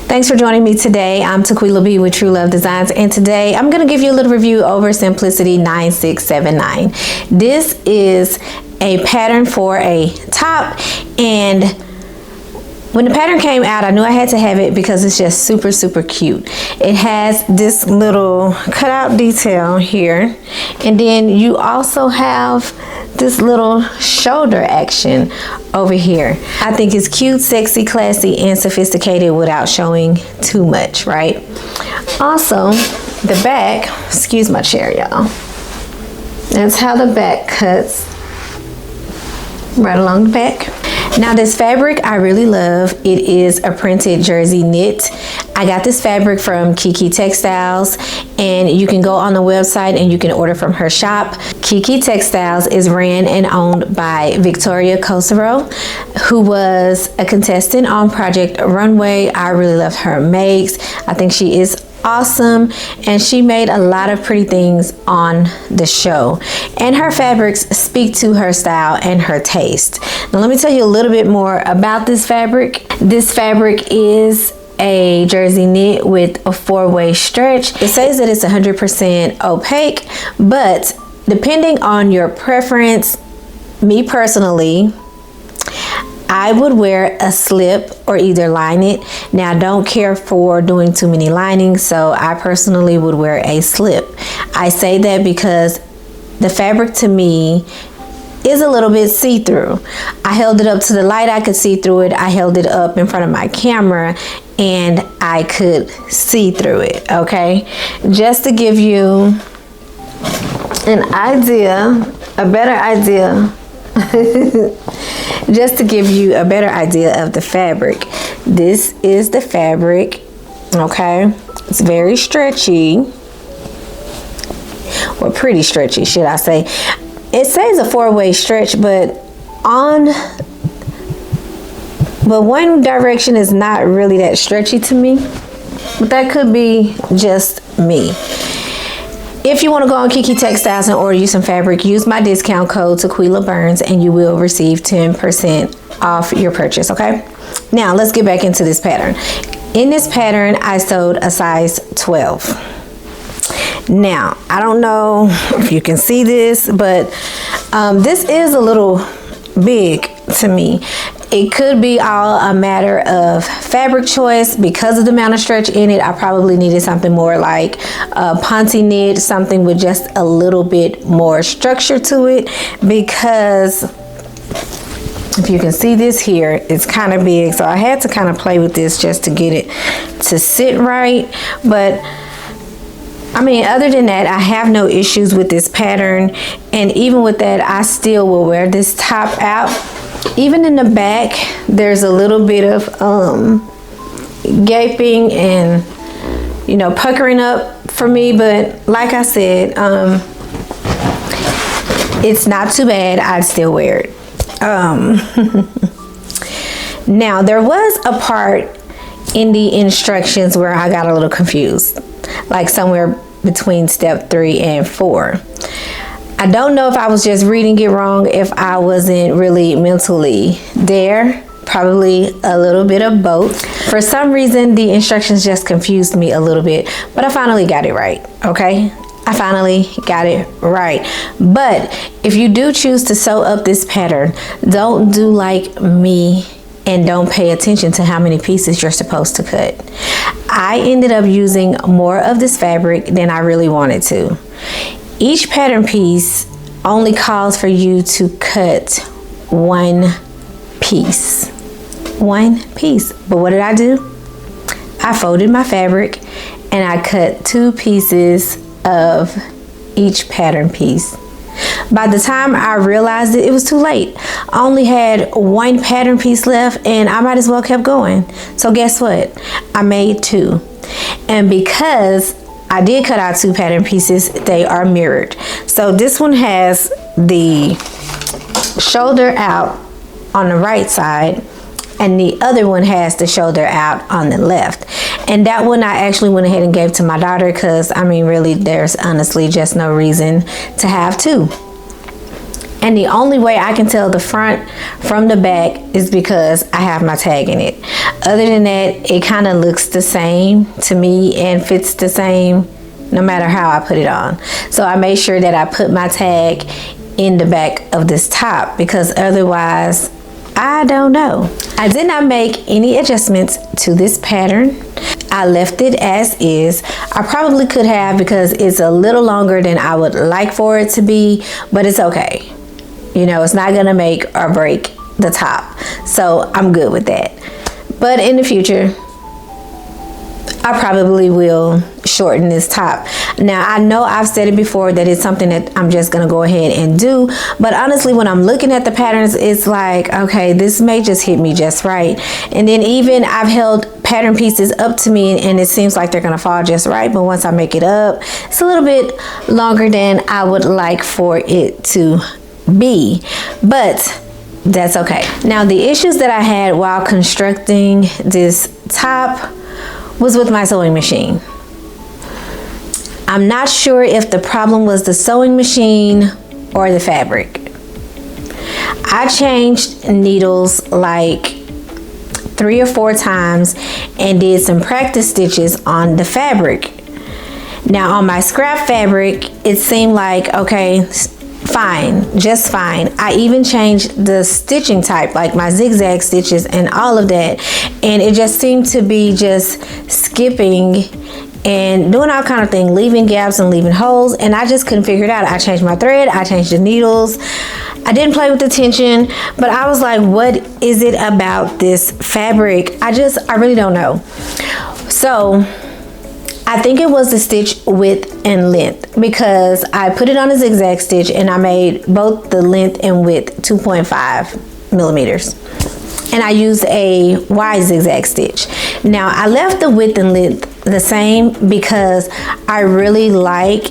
Thanks for joining me today. I'm Tequila B with TruLuv Designz, and today I'm going to give you a little review over Simplicity 9679. This is a pattern for a top, and when the pattern came out, I knew I had to have it because it's just super, super cute. It has this little cutout detail here, and then you also have this little shoulder action over here. I think it's cute, sexy, classy, and sophisticated without showing too much, right? Also, the back, excuse my chair, y'all. That's how the back cuts, right along the back. Now this fabric I really love. It is a printed jersey knit. I got this fabric from Kiki Textiles, and you can go on the website and you can order from her shop. Kiki Textiles is ran and owned by Victoria Kosaro, who was a contestant on Project Runway. I really love her makes. I think she is awesome, and she made a lot of pretty things on the show, and her fabrics speak to her style and her taste. Now let me tell you a little bit more about this fabric. This fabric is a jersey knit with a 4-way stretch. It says that it's 100% opaque, but depending on your preference, me personally, I would wear a slip or either line it. Now, I don't care for doing too many linings, so I personally would wear a slip. I say that because the fabric to me is a little bit see-through. I held it up to the light, I could see through it. I held it up in front of my camera and I could see through it, okay? Just to give you an idea, a better idea, just to give you a better idea of the fabric. This is the fabric, okay? It's very stretchy, or pretty stretchy, should I say. It says a 4-way stretch, but one direction is not really that stretchy to me, but that could be just me. If you want to go on Kiki Textiles and order you some fabric, use my discount code Tequila Burns and you will receive 10% off your purchase, okay? Now let's get back into this pattern. In this pattern, I sewed a size 12. Now, I don't know if you can see this, but this is a little big to me. It could be all a matter of fabric choice. Because of the amount of stretch in it, I probably needed something more like a ponte knit, something with just a little bit more structure to it, because if you can see this here, it's kind of big. So I had to kind of play with this just to get it to sit right. But I mean, other than that, I have no issues with this pattern. And even with that, I still will wear this top out. Even in the back, there's a little bit of gaping and, you know, puckering up for me. But like I said, it's not too bad. I'd still wear it. Now, there was a part in the instructions where I got a little confused, like somewhere between step 3 and 4. I don't know if I was just reading it wrong, if I wasn't really mentally there, probably a little bit of both. For some reason, the instructions just confused me a little bit, but I finally got it right, okay? I finally got it right. But if you do choose to sew up this pattern, don't do like me and don't pay attention to how many pieces you're supposed to cut. I ended up using more of this fabric than I really wanted to. Each pattern piece only calls for you to cut one piece. One piece. But what did I do? I folded my fabric and I cut 2 pieces of each pattern piece. By the time I realized it, it was too late. I only had 1 pattern piece left and I might as well kept going. So guess what? I made 2. And because I did cut out 2 pattern pieces, they are mirrored. So this one has the shoulder out on the right side and the other one has the shoulder out on the left. And that one I actually went ahead and gave to my daughter because, I mean, really, there's honestly just no reason to have 2. And the only way I can tell the front from the back is because I have my tag in it. Other than that, it kind of looks the same to me and fits the same no matter how I put it on. So I made sure that I put my tag in the back of this top, because otherwise, I don't know. I did not make any adjustments to this pattern. I left it as is. I probably could have, because it's a little longer than I would like for it to be, but it's okay. You know, it's not gonna make or break the top. So I'm good with that. But in the future, I probably will shorten this top. Now, I know I've said it before that it's something that I'm just gonna go ahead and do, but honestly, when I'm looking at the patterns, it's like, okay, this may just hit me just right. And then even I've held pattern pieces up to me and it seems like they're gonna fall just right, but once I make it up, it's a little bit longer than I would like for it to be, but that's okay. Now, the issues that I had while constructing this top was with my sewing machine. I'm not sure if the problem was the sewing machine or the fabric. I changed needles like 3 or 4 times and did some practice stitches on the fabric. Now, on my scrap fabric, it seemed like, okay, fine, just fine. I even changed the stitching type, like my zigzag stitches and all of that, and it just seemed to be just skipping and doing all kind of things, leaving gaps and leaving holes, and I just couldn't figure it out. I changed my thread, I changed the needles, I didn't play with the tension, but I was like, what is it about this fabric? I really don't know. So I think it was the stitch width and length, because I put it on a zigzag stitch and I made both the length and width 2.5 millimeters. And I used a wide zigzag stitch. Now, I left the width and length the same because I really like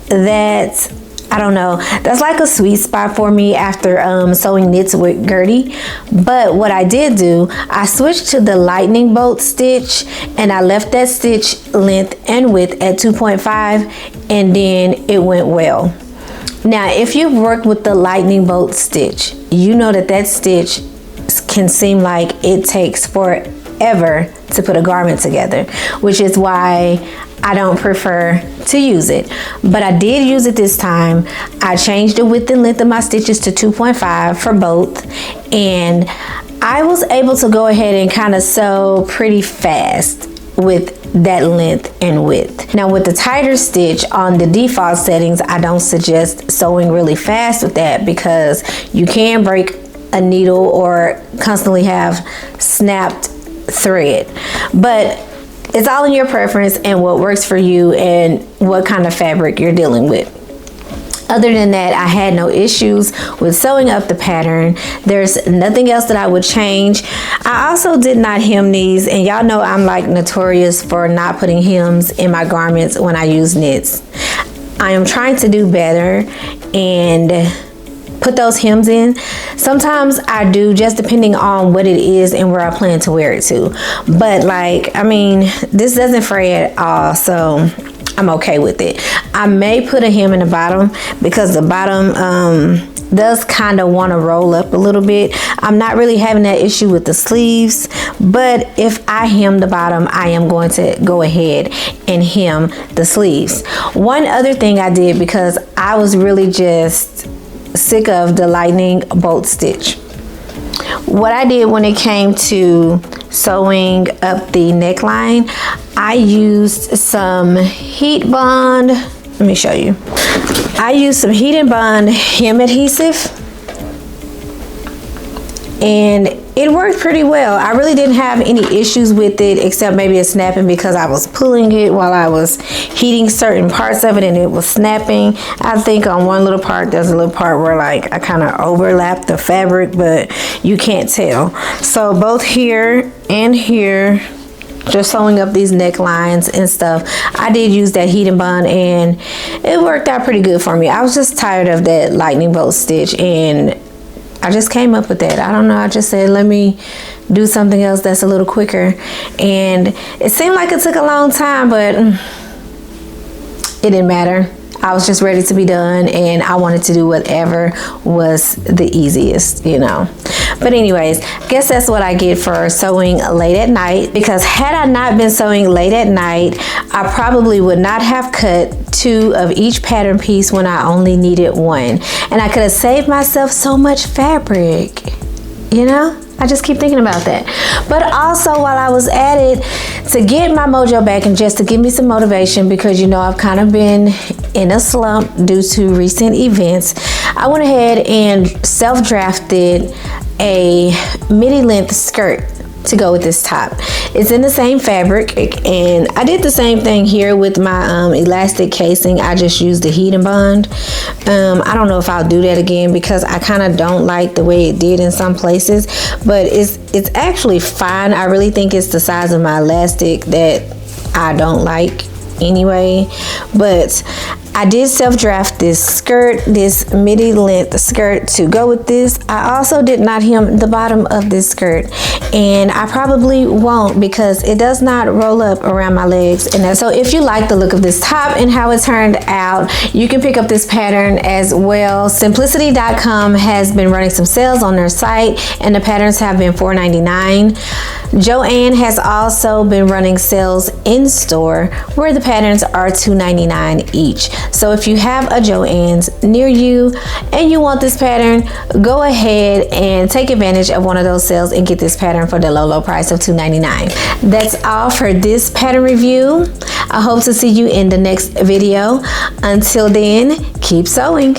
that. I don't know, that's like a sweet spot for me after sewing knits with Gertie. But what I did do, I switched to the lightning bolt stitch and I left that stitch length and width at 2.5, and then it went well. Now, if you've worked with the lightning bolt stitch, you know that that stitch can seem like it takes forever to put a garment together, which is why I don't prefer to use it. But I did use it this time. I changed the width and length of my stitches to 2.5 for both, and I was able to go ahead and kind of sew pretty fast with that length and width. Now, with the tighter stitch on the default settings, I don't suggest sewing really fast with that, because you can break a needle or constantly have snapped thread. But it's all in your preference and what works for you and what kind of fabric you're dealing with. Other than that, I had no issues with sewing up the pattern. There's nothing else that I would change. I also did not hem these, and y'all know I'm like notorious for not putting hems in my garments when I use knits. I am trying to do better and put those hems in. Sometimes I do, just depending on what it is and where I plan to wear it to. But like, I mean, this doesn't fray at all, so I'm okay with it. I may put a hem in the bottom because the bottom does kind of want to roll up a little bit. I'm not really having that issue with the sleeves, but if I hem the bottom, I am going to go ahead and hem the sleeves. One other thing I did, because I was really just sick of the lightning bolt stitch, what I did when it came to sewing up the neckline, I used some heat bond. Let me show you. I used some heat and bond hem adhesive, and it worked pretty well. I really didn't have any issues with it, except maybe a snapping, because I was pulling it while I was heating certain parts of it and it was snapping. I think on one little part, there's a little part where like I kind of overlapped the fabric, but you can't tell. So both here and here, just sewing up these necklines and stuff, I did use that heat and bond, and it worked out pretty good for me. I was just tired of that lightning bolt stitch, and I just came up with that. I don't know, I just said, let me do something else that's a little quicker. And it seemed like it took a long time, but it didn't matter. I was just ready to be done, and I wanted to do whatever was the easiest, you know. But anyways, I guess that's what I get for sewing late at night, because had I not been sewing late at night, I probably would not have cut 2 of each pattern piece when I only needed 1. And I could have saved myself so much fabric, you know? I just keep thinking about that. But also, while I was at it, to get my mojo back and just to give me some motivation, because you know I've kind of been in a slump due to recent events, I went ahead and self-drafted a midi length skirt to go with this top. It's in the same fabric, and I did the same thing here with my elastic casing. I just used the heat and bond. I don't know if I'll do that again, because I kind of don't like the way it did in some places, but it's actually fine. I really think it's the size of my elastic that I don't like anyway. But I did self-draft this skirt, this midi length skirt to go with this. I also did not hem the bottom of this skirt, and I probably won't, because it does not roll up around my legs. And so if you like the look of this top and how it turned out, you can pick up this pattern as well. Simplicity.com has been running some sales on their site, and the patterns have been $4.99. Joann has also been running sales in store where the patterns are $2.99 each. So if you have a Joann's near you and you want this pattern, go ahead and take advantage of one of those sales and get this pattern for the low price of $2.99. That's all for this pattern review. I hope to see you in the next video. Until then, keep sewing.